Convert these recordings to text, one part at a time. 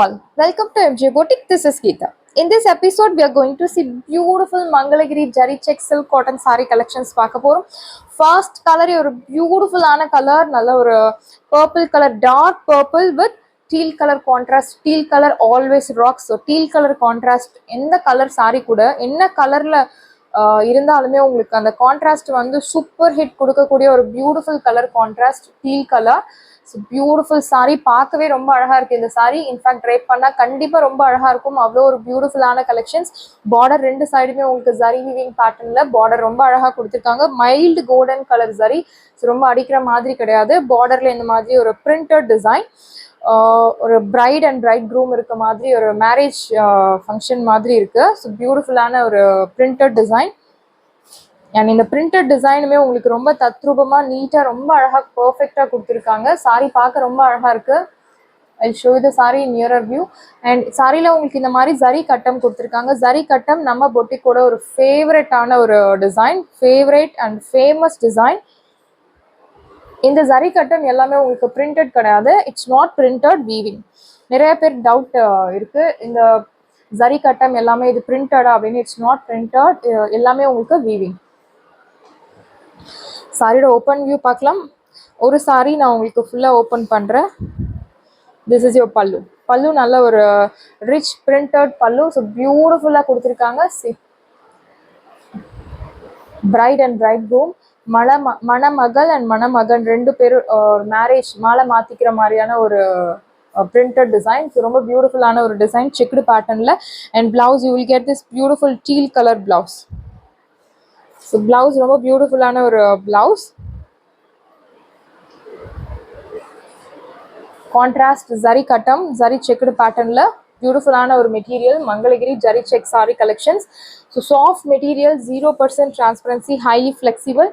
all, welcome to MJ Boutique. This is Geeta. In this episode, we are going to see beautiful Mangalagiri Jari Check Silk Cotton Saree collections. First color, a beautiful color, purple color, dark purple with teal color contrast. Teal color always rocks. So teal color contrast in the color saree kuda in a color இருந்தாலுமே உங்களுக்கு அந்த contrast வந்து super hit கொடுக்கக்கூடிய ஒரு beautiful colour contrast deal colour. So beautiful sari, பார்க்கவே ரொம்ப அழகா இருக்கு இந்த சாரீ. இன்ஃபேக்ட் ட்ரைப் பண்ணா கண்டிப்பா ரொம்ப அழகா இருக்கும். அவ்வளோ ஒரு பியூட்டிஃபுல்லான கலெக்ஷன்ஸ். பார்டர் ரெண்டு சைடுமே உங்களுக்கு ஜரி வீவிங் பேட்டர்ன்ல பார்டர் ரொம்ப அழகா கொடுத்துருக்காங்க. Mild golden colour zari. So ரொம்ப அடிக்கிற மாதிரி கிடையாது. பார்டர்ல இந்த மாதிரி ஒரு பிரிண்டட் டிசைன், ஒரு பிரைட் அண்ட் பிரைட் க்ரூம் இருக்க மாதிரி ஒரு மேரேஜ் ஃபங்க்ஷன் மாதிரி இருக்கு. ஸோ பியூட்டிஃபுல்லான ஒரு பிரிண்டட் டிசைன். அண்ட் இந்த பிரிண்டட் டிசைனுமே உங்களுக்கு ரொம்ப தத்ரூபமா நீட்டா ரொம்ப அழகா பர்ஃபெக்டா கொடுத்துருக்காங்க. சாரி பார்க்க ரொம்ப அழகா இருக்கு. I show the sari in nearer view. And சாரியில உங்களுக்கு இந்த மாதிரி ஜரி கட்டம் கொடுத்துருக்காங்க. ஜரி கட்டம் நம்ம பொட்டிக்கோட ஒரு ஃபேவரட்டான ஒரு design, favourite and famous design. இந்த ஜரி கட்டம் எல்லாமே உங்களுக்கு பிரிண்டட் கிடையாது. It's not printed, weaving. நிறைய பேர் டவுட் இருக்கு, இந்த ஜரி கட்டம் எல்லாமே இது பிரிண்டடா அப்படின்னு. இட்ஸ் நாட் பிரிண்டட், எல்லாமே உங்களுக்கு வீவிங். சாரியோட ஓப்பன் வியூ பார்க்கலாம். ஒரு சாரி நான் உங்களுக்கு ஃபுல்லாக ஓப்பன் பண்ணுறேன். திஸ் இஸ் யோர் பல்லு. பல்லு நல்ல ஒரு ரிச் பிரிண்டட் பல்லு. ஸோ பியூட்டிஃபுல்லாக கொடுத்துருக்காங்க. பிரைட் அண்ட் பிரைட் க்ரூம், மணமகள் அண்ட் மணமகன் ரெண்டு பேரும் மேரேஜ் மாலை மாற்றிக்கிற மாதிரியான ஒரு பிரிண்டட் டிசைன். ஸோ ரொம்ப பியூட்டிஃபுல்லான ஒரு டிசைன் செக்குடு பேட்டர்னில். And blouse you will get this beautiful deal colour blouse. So blouse ரொம்ப பியூட்டிஃபுல்லான ஒரு பிளவுஸ். கான்ட்ராஸ்ட் ஜரி கட்டம், ஜரி செக்குடு பேட்டர்னில் பியூட்டிஃபுல்லான ஒரு material. Mangalagiri zari check sorry collections. So soft material, 0% transparency, highly flexible,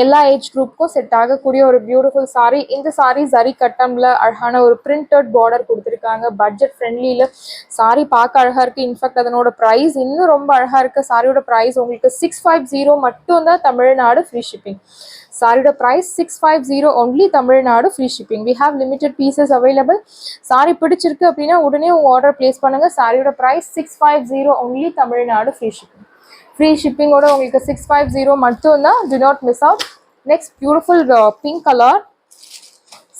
எல்லா ஏஜ் குரூப்புக்கும் செட் ஆகக்கூடிய ஒரு பியூட்டிஃபுல் சாரீ. இந்த சாரீ ஜரி கட்டம்ல அழகான ஒரு பிரிண்டட் பார்டர் கொடுத்துருக்காங்க. பட்ஜெட் ஃப்ரெண்ட்லியில் சாரீ பார்க்க அழகா இருக்கு. இன்ஃபேக்ட் அதனோட ப்ரைஸ் இன்னும் ரொம்ப அழகா இருக்கு. சாரியோட ப்ரைஸ் உங்களுக்கு 650 மட்டும்தான், தமிழ்நாடு ஃப்ரீ ஷிப்பிங். சாரியோட price 650 only, Tamil Nadu free shipping. We have limited pieces available. Sari பிடிச்சிருக்கு அப்படின்னா உடனே உங்க ஆர்டர் பிளேஸ் பண்ணுங்க. சாரியோட price 650 only, Tamil Nadu free shipping. Free ஷிப்பிங்கோட உங்களுக்கு 650 மட்டும்தான். Do not miss out. Next beautiful pink colour.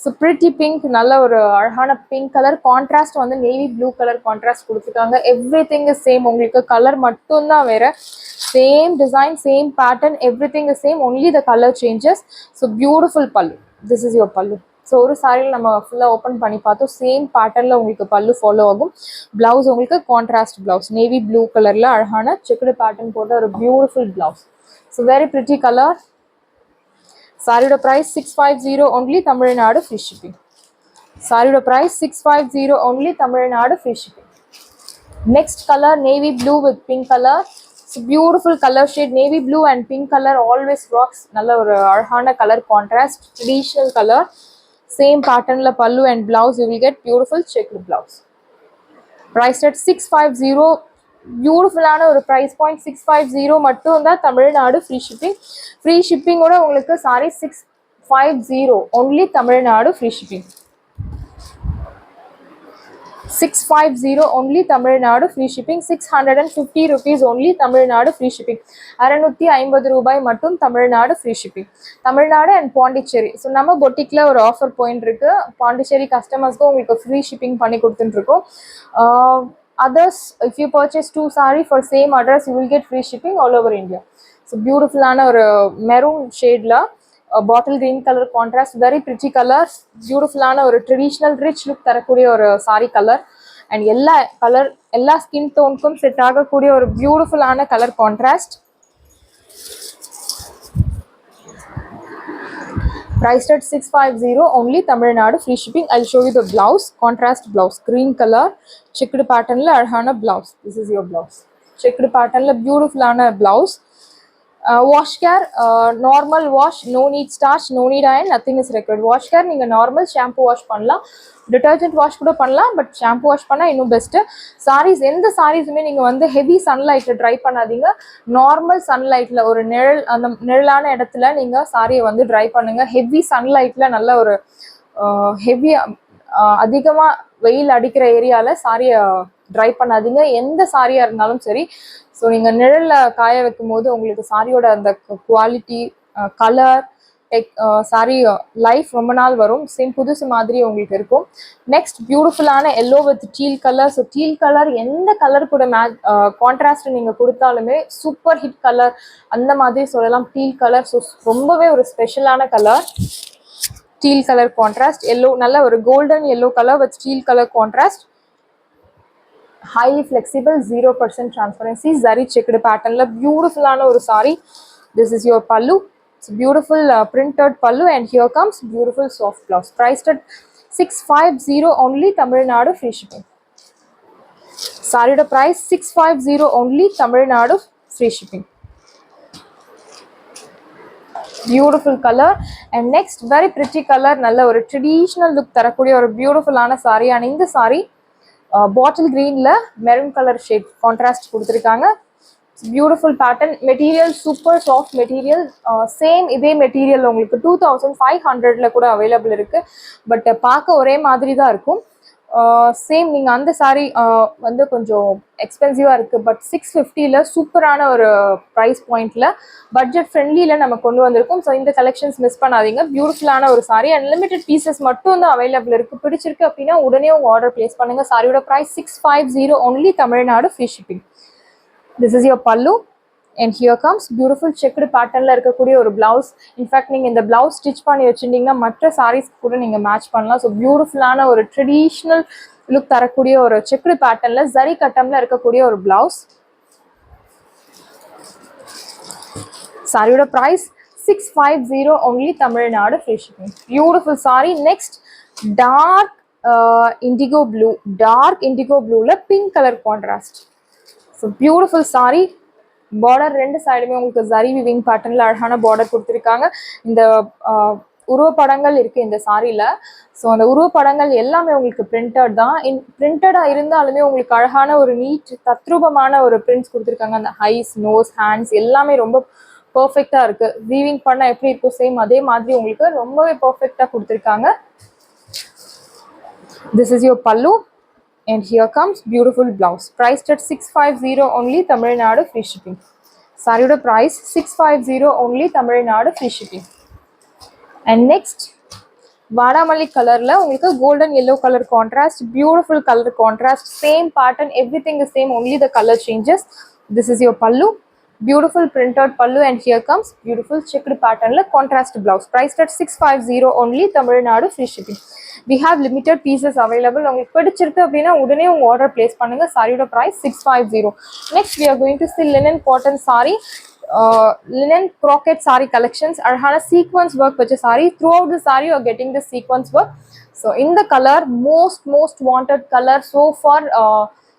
So pretty pink, நல்ல ஒரு அழகான பிங்க் கலர். கான்ட்ராஸ்ட் வந்து நேவி ப்ளூ கலர் கான்ட்ராஸ்ட் கொடுத்துருக்காங்க. Everything is same. உங்களுக்கு கலர் மட்டும்தான் வேற. Same design, same pattern, every thing is same, only the colour changes. So beautiful பல்லு. This is your பல்லு. ஸோ ஒரு சாரியில் நம்ம ஃபுல்லாக ஓப்பன் பண்ணி பார்த்தோம். சேம் பேட்டர்னில் உங்களுக்கு பல்லு ஃபாலோ ஆகும். பிளவுஸ் உங்களுக்கு கான்ட்ராஸ்ட் பிளவுஸ், நேவி ப்ளூ கலரில் அழகான செக்குடு பேட்டர்ன் போட்ட ஒரு beautiful blouse. So very pretty colour. சாரியோட price 650 only, Tamil Nadu free shipping. சாரியோட price 650 only, Tamil Nadu free shipping. Next colour navy blue with pink colour. Beautiful colour shade. Navy blue and pink colour always rocks. நல்ல ஒரு அழகான colour contrast, traditional colour. Same பேட்டர்ன்ல pallu and blouse you will get beautiful checked blouse. Price at 650. பியூட்டிஃபுல்லான ஒரு price point. 650 மட்டும் தான், Tamil Nadu free shipping. Free ஷிப்பிங்கோட உங்களுக்கு sorry 650 only, Tamil Nadu free shipping. 650 only, Tamil Nadu free shipping. 650 rupees only, Tamil Nadu free shipping. 650 ரூபாய் மட்டும், Tamil Nadu free shipping. Tamil Nadu and Pondicherry. So நம்ம பொட்டிக்ல ஒரு ஆஃபர் பாயிண்ட் இருக்கு. பாண்டிச்சேரி கஸ்டமர்ஸ்க்கும் உங்களுக்கு ஃப்ரீ ஷிப்பிங் பண்ணி கொடுத்துட்டுருக்கோம். Others, if you purchase 2 sarees for same address, you will get free shipping all over India. So beautiful-ஆன ஒரு maroon shade-ல bottle green color contrast, very pretty color. Beautiful-ஆன ஒரு traditional rich look தரக்கூடிய ஒரு saree color. And எல்லா color, எல்லா skin tone-க்கும் set ஆகக்கூடிய ஒரு beautiful-ஆன color contrast. Priced at 650 only, Tamil free shipping. I'll show you the blouse, contrast blouse, green color, checked pattern la adhana blouse. This is your blouse. Checked pattern la beautiful ana blouse. Wash care, normal wash, no need starch, no need iron, nothing is required. Wash care நீங்க normal shampoo wash பண்ணலாம், detergent wash கூட பண்ணலாம், but shampoo wash பண்ணா இன்னும் best. sarees எந்த sareesமே நீங்க வந்து heavy sunlightல dry பண்ணாதீங்க. நார்மல் sunlightல ஒரு நிழல், அந்த நிழலான இடத்துல நீங்க saree வந்து dry பண்ணுங்க. heavy sunlightல நல்ல ஒரு heavy அதிகமாக வெயில் அடிக்கிற ஏரியாவில் சாரியை ட்ரை பண்ணாதீங்க, எந்த சாரியாக இருந்தாலும் சரி. ஸோ நீங்கள் நிழலில் காய வைக்கும் போது உங்களுக்கு சாரியோட அந்த குவாலிட்டி, கலர், சாரி லைஃப் ரொம்ப நாள் வரும், சேம் புதுசு மாதிரி உங்களுக்கு இருக்கும். நெக்ஸ்ட் பியூட்டிஃபுல்லான yellow with deal colour. So deal colour எந்த கலர் கூட கான்ட்ராஸ்ட் நீங்கள் கொடுத்தாலுமே சூப்பர் ஹிட் கலர் அந்த மாதிரி சொல்லலாம் டீல் கலர். ஸோ ரொம்பவே ஒரு ஸ்பெஷலான colour deal colour contrast. Yellow நல்ல ஒரு golden yellow colour with deal colour contrast. highly flexible, 0% transparency, zari checked pattern la beautiful ஒரு saree. This is your pallu. It's beautiful printed pallu, and here comes beautiful soft blouse. Priced at 650 only, Tamil Nadu, free shipping. Saree the price 650 only, Tamil Nadu, free shipping. Beautiful color. And next very pretty color, nalla ஒரு traditional look தரக்கூடிய ஒரு beautiful ஆன saree. And இந்த saree பாட்டில் கிரீன்ல maroon colour shade contrast கொடுத்துருக்காங்க. Beautiful pattern. Material super soft material. Same இதே material உங்களுக்கு 2500 கூட available இருக்கு. பட் பார்க்க ஒரே மாதிரி தான் இருக்கும். சேம் நீங்கள் அந்த சாரீ வந்து கொஞ்சம் எக்ஸ்பென்சிவாக இருக்குது, பட் 650 சூப்பரான ஒரு ப்ரைஸ் பாயிண்டில் பட்ஜெட் ஃப்ரெண்ட்லியில் நம்ம கொண்டு வந்திருக்கோம். ஸோ இந்த கலெக்ஷன்ஸ் மிஸ் பண்ணாதீங்க. பியூட்டிஃபுல்லான ஒரு சாரீ, அன்லிமிட்டட் பீசஸ் மட்டும் தான் அவைலபிள் இருக்குது. பிடிச்சிருக்கு அப்படின்னா உடனே உங்கள் ஆர்டர் பிளேஸ் பண்ணுங்கள். சாரியோட price 650 only, Tamil Nadu, free shipping. This is your pallu. And here comes beautiful checked patternல இருக்கக்கூடிய ஒரு பிளவுஸ். இன்ஃபேக்ட் நீங்கள் இந்த பிளவுஸ் ஸ்டிச் பண்ணி வச்சுட்டிங்கன்னா மற்ற சாரீஸ் கூட நீங்கள் மேட்ச் பண்ணலாம். ஸோ பியூட்டிஃபுல்லான ஒரு ட்ரெடிஷ்னல் லுக் தரக்கூடிய ஒரு செக்டு பேட்டர்னில் ஜரி கட்டமில் இருக்கக்கூடிய ஒரு பிளவுஸ். சாரியோட price 650 only, Tamil Nadu, free shipping. Beautiful sari. Next dark indigo blue. Dark indigo ப்ளூவில் pink colour contrast. So beautiful sari. Border ரெண்டு சைடுமே உங்களுக்கு ஜரி விவிங் பேட்டர்னில் அழகான பார்டர் கொடுத்துருக்காங்க. இந்த உருவப்படங்கள் இருக்குது இந்த சாரியில். ஸோ அந்த உருவப்படங்கள் எல்லாமே உங்களுக்கு பிரிண்டட் தான். பிரிண்டடாக இருந்தாலுமே உங்களுக்கு அழகான ஒரு நீட் தத்ரூபமான ஒரு பிரிண்ட்ஸ் கொடுத்துருக்காங்க. அந்த ஐஸ், நோஸ், ஹேண்ட்ஸ் எல்லாமே ரொம்ப பர்ஃபெக்டாக இருக்குது. வீவிங் பண்ணால் எப்படி இருக்கும் சேம் அதே மாதிரி உங்களுக்கு ரொம்பவே பர்ஃபெக்டாக கொடுத்துருக்காங்க. This is your pallu. And here comes beautiful blouse. Priced at 650 only, Tamil Nadu, free shipping. Saree price 650 only, Tamil Nadu, free shipping. And next, Vadamalli color la உங்களுக்கு golden yellow color contrast, beautiful color contrast, same pattern, everything is same, only the color changes. This is your pallu. Beautiful printed pallu, and here comes beautiful checked pattern la contrast blouse. Priced at 650 only, Tamil Nadu, free shipping. We have limited pieces available. உங்களுக்கு பிடிச்சிருக்கு அப்படின்னா உடனே உங்கள் order place பண்ணுங்க. சாரியோட price 650. Next we are going to see linen cotton saree, linen croquette saree collections. அழகான sequence work வச்ச saree. Throughout the saree you are getting the sequence work. So in the color, most wanted color so far,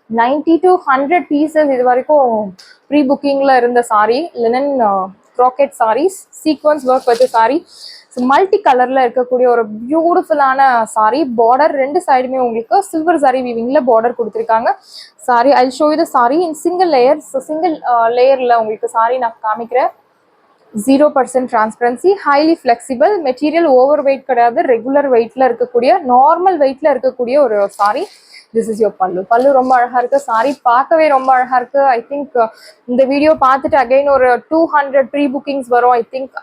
90 to 100 pieces இது வரைக்கும் pre புக்கிங்ல இருந்த saree, linen croquette sarees, sequence work வச்ச saree. So multi கலரில் இருக்கக்கூடிய ஒரு பியூட்டிஃபுல்லான sari. Border ரெண்டு சைடுமே உங்களுக்கு சில்வர் சாரி வீவிங்கில் பார்டர் கொடுத்துருக்காங்க. Sorry I show you the sari in single layer. So single லேயரில் உங்களுக்கு சாரி நான் காமிக்கிறேன். 0% transparency, highly flexible material, over weight கிடையாது, ரெகுலர் வெயிட்டில் இருக்கக்கூடிய நார்மல் வெயிட்டில் இருக்கக்கூடிய ஒரு சாரி. திஸ் இஸ் யோர் பல்லு. பல்லு ரொம்ப அழகாக இருக்குது. சாரி பார்க்கவே ரொம்ப அழகாக இருக்குது. ஐ திங்க் இந்த வீடியோ பார்த்துட்டு அகைன் ஒரு 200 ப்ரீ புக்கிங்ஸ் வரும் I think,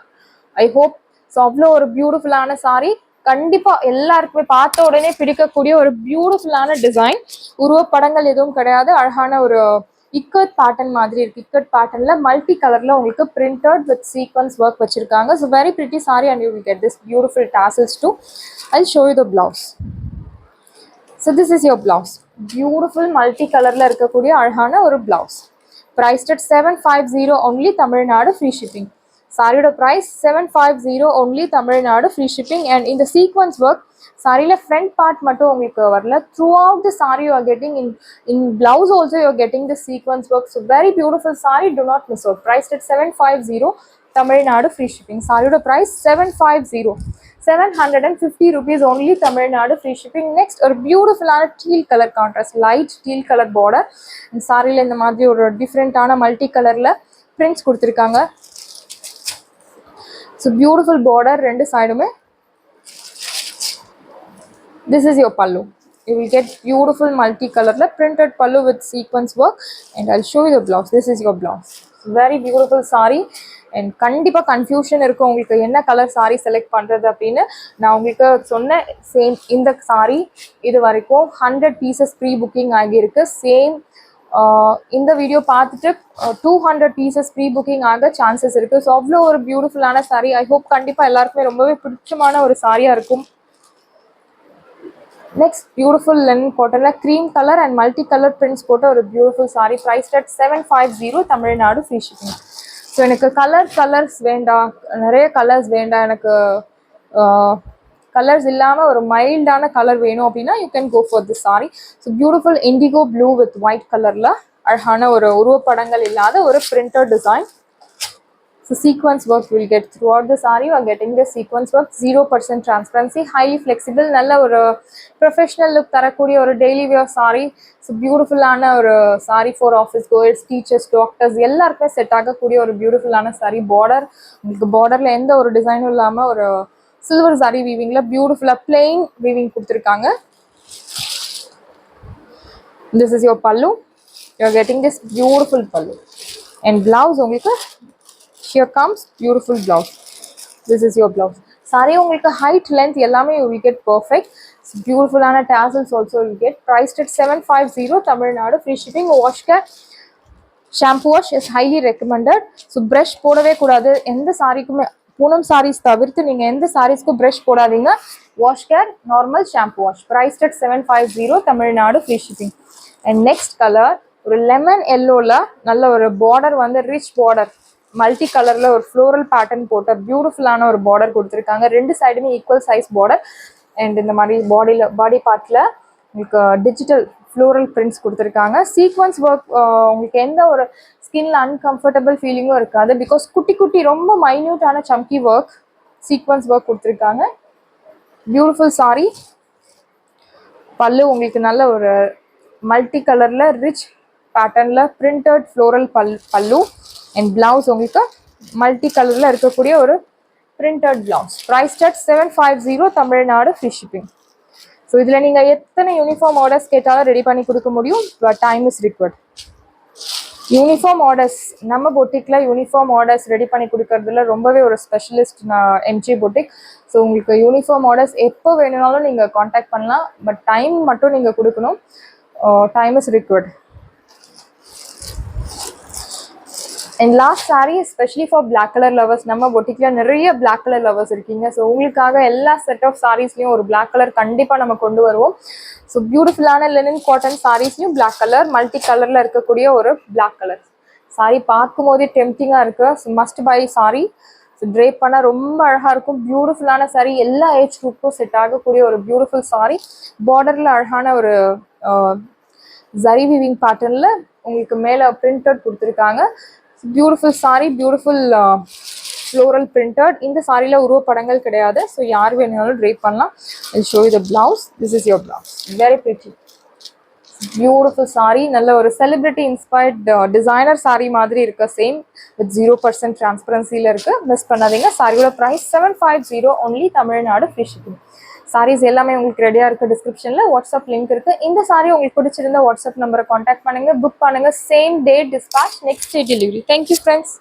I hope. So அவ்வளோ ஒரு பியூட்டிஃபுல்லான சாரீ. கண்டிப்பாக எல்லாருக்குமே பார்த்த உடனே பிடிக்கக்கூடிய ஒரு பியூட்டிஃபுல்லான டிசைன். உருவப்படங்கள் எதுவும் கிடையாது. அழகான ஒரு இக்கட் பேட்டர்ன் மாதிரி இருக்குது. இக்கட் பேட்டர்னில் மல்டி கலரில் உங்களுக்கு பிரிண்டட் வித் சீக்வன்ஸ் ஒர்க் வச்சுருக்காங்க. So very pretty sari, and you will get this beautiful tassels too. I show you the blouse. So this is your blouse. Beautiful multi கலரில் இருக்கக்கூடிய அழகான ஒரு blouse. Priced at 750 only, Tamil Nadu, free shipping. சாரியோட price 750 only, Tamil Nadu, free shipping. And இந்த sequins work சாரியில் front part மட்டும் உங்களுக்கு வரல, throughout the sari you are getting in blouse also you are getting the sequins work. So very beautiful sari, do not miss out. Priced at 750, Tamil Nadu, free shipping. சாரியோட price 750, 750 rupees only, Tamil Nadu, free shipping. Next ஒரு பியூட்டிஃபுல்லான teal colour contrast, light teal colour border. இந்த சாரியில் இந்த மாதிரி ஒரு டிஃப்ரெண்ட்டான multi கலரில் பிரிண்ட்ஸ் கொடுத்துருக்காங்க. ஸோ பியூட்டிஃபுல் பார்டர் ரெண்டு சைடுமே. This is your pallu. You will get beautiful multicolor printed pallu with sequence work, and I'll show you the blouse. This is your blouse. Very beautiful saree, and கண்டிப்பா confusion இருக்கும் உங்களுக்கு என்ன colour saree select பண்றது அப்படின்னு. நான் உங்களுக்கு சொன்ன same இந்த saree இது வரைக்கும் 100 பீசஸ் ப்ரீ புக்கிங் ஆகியிருக்கு. சேம் இந்த வீடியோ பார்த்துட்டு 200 பீசஸ் ப்ரீ புக்கிங் ஆக சான்சஸ் இருக்கு. ஸோ அவ்வளோ ஒரு பியூட்டிஃபுல்லான saree. ஐ ஹோப் கண்டிப்பா எல்லாருக்குமே ரொம்பவே பிடிச்சமான ஒரு சாரியா இருக்கும். Next, beautiful linen cotton cream color and multicolor prints போட்ட ஒரு beautiful saree priced at 750 Tamil Nadu free shipping. So எனக்கு கலர்ஸ் வேண்டாம், நிறைய கலர்ஸ் வேண்டாம், எனக்கு கலர்ஸ் இல்லாமல் ஒரு மைல்டான கலர் வேணும் அப்படின்னா you can go for this sari. So beautiful indigo blue with white கலரில் அழகான ஒரு உருவப்படங்கள் இல்லாத ஒரு printed design. So sequence work will get throughout the saree. You are getting the sequence work, 0% transparency, highly flexible, நல்ல ஒரு professional look தரக்கூடிய ஒரு daily wear saree. So beautiful-ஆன ஒரு saree for office goers, teachers, doctors எல்லாருக்குமே set ஆகக்கூடிய ஒரு பியூட்டிஃபுல்லான saree. உங்களுக்கு பார்டர்ல எந்த ஒரு டிசைனும் இல்லாமல் ஒரு சில்வர் saree வீவிங்ல பியூட்டிஃபுல்லா plain weaving கொடுத்துருக்காங்க. This is your pallu. You are getting this beautiful pallu and blouse உங்களுக்கு here comes beautiful blouse. This is your blouse. Saree உங்களுக்கு height length எல்லாமே you will get perfect. It's beautiful and tassels also you get priced at 750 Tamil Nadu free shipping. Wash care shampoo wash is highly recommended. So brush போடவே கூடாது. எந்த சாரிக்குமே Poonam sarees தவிர்த்து நீங்க எந்த sareesக்கு brush போடாதீங்க. Wash care normal shampoo wash priced at 750 Tamil Nadu free shipping. And next color ஒரு lemon yellowல நல்ல ஒரு border வந்து rich border மல்டி கலர்ல ஒரு ஃப்ளோரல் பேட்டர்ன் போட்ட பியூட்டிஃபுல்லான ஒரு பார்டர் கொடுத்துருக்காங்க. ரெண்டு சைடுமே ஈக்குவல் சைஸ் பார்டர் அண்ட் இந்த மாதிரி பாடி பார்ட்ல உங்களுக்கு டிஜிட்டல் ஃப்ளோரல் பிரிண்ட்ஸ் கொடுத்துருக்காங்க. சீக்வன்ஸ் ஒர்க் உங்களுக்கு எந்த ஒரு ஸ்கின்ல அன்கம்ஃபர்டபுள் ஃபீலிங்கும் இருக்காது. பிகாஸ் குட்டி குட்டி ரொம்ப மைன்யூட்டான சம்கி ஒர்க் சீக்வன்ஸ் ஒர்க் கொடுத்துருக்காங்க. Beautiful sorry. பல்லு உங்களுக்கு நல்ல ஒரு மல்டி கலர்ல ரிச் பேட்டர்ன்ல பிரிண்டட் ஃப்ளோரல் பல்லு அண்ட் பிளவுஸ் உங்களுக்கு மல்டி கலர்ல இருக்கக்கூடிய ஒரு printed blouse priced at 750 Tamil Nadu free shipping. So இதுல நீங்க எத்தனை யூனிஃபார்ம் ஆர்டர்ஸ் கேட்டாலும் ரெடி பண்ணி கொடுக்க முடியும். Time is required. Uniform orders நம்ம பொட்டிக்ல யூனிஃபார்ம் ஆர்டர்ஸ் ரெடி பண்ணி கொடுக்கறதுல ரொம்பவே ஒரு ஸ்பெஷலிஸ்ட் எம்ஜி பொட்டிக். ஸோ உங்களுக்கு யூனிஃபார்ம் ஆர்டர்ஸ் எப்போ வேணும்னாலும் நீங்க காண்டாக்ட் பண்ணலாம். பட் டைம் மட்டும் நீங்க கொடுக்கணும். Time is required. And last saree especially for black colour lovers. நம்ம பொட்டிக்ல நிறைய பிளாக் கலர் லவர்ஸ் இருக்கீங்க. ஸோ உங்களுக்காக எல்லா செட் ஆஃப் சாரீஸ்லையும் ஒரு பிளாக் கலர் கண்டிப்பாக நம்ம கொண்டு வருவோம். ஸோ பியூட்டிஃபுல்லான லினன் காட்டன் சாரீஸ்லையும் பிளாக் கலர் மல்டி கலரில் இருக்கக்கூடிய ஒரு பிளாக் கலர் சாரீ பார்க்கும் போதே டெம்டிங்காக இருக்கு. So must by sari. So drape பண்ணால் ரொம்ப அழகாக இருக்கும். பியூட்டிஃபுல்லான சாரீ, எல்லா ஏஜ் குரூப்புக்கும் செட் ஆகக்கூடிய ஒரு பியூட்டிஃபுல் சாரீ. பார்டரில் அழகான ஒரு ஜரி வீவிங் பேட்டர்னில் உங்களுக்கு மேலே பிரிண்டட் கொடுத்துருக்காங்க. Beautiful sorry, beautiful floral printed. இந்த சாரியில் உருவப்படங்கள் கிடையாது. ஸோ யார் வேணுனாலும் ட்ரேப் பண்ணலாம். I'll show you the blouse. This is your blouse. Very pretty. Beautiful sorry. நல்ல ஒரு செலிபிரிட்டி இன்ஸ்பயர்ட் டிசைனர் சாரி மாதிரி இருக்கு. சேம் வித் 0% டிரான்ஸ்பரன்சியில் இருக்கு. மிஸ் பண்ணாதீங்க. சாரியோட price 750 only Tamil Nadu free shipping. Saris எல்லாமே உங்களுக்கு ரெடியாக இருக்குது. டிஸ்கிரிப்ஷனில் வாட்ஸ்அப் லிங்க் இருக்குது. இந்த சாரி உங்களுக்கு பிடிச்சிருந்த வாட்ஸ்அப் நம்பரை காண்டாக்ட் பண்ணுங்கள், புக் பண்ணுங்கள். Same day dispatch, next day delivery. Thank you friends.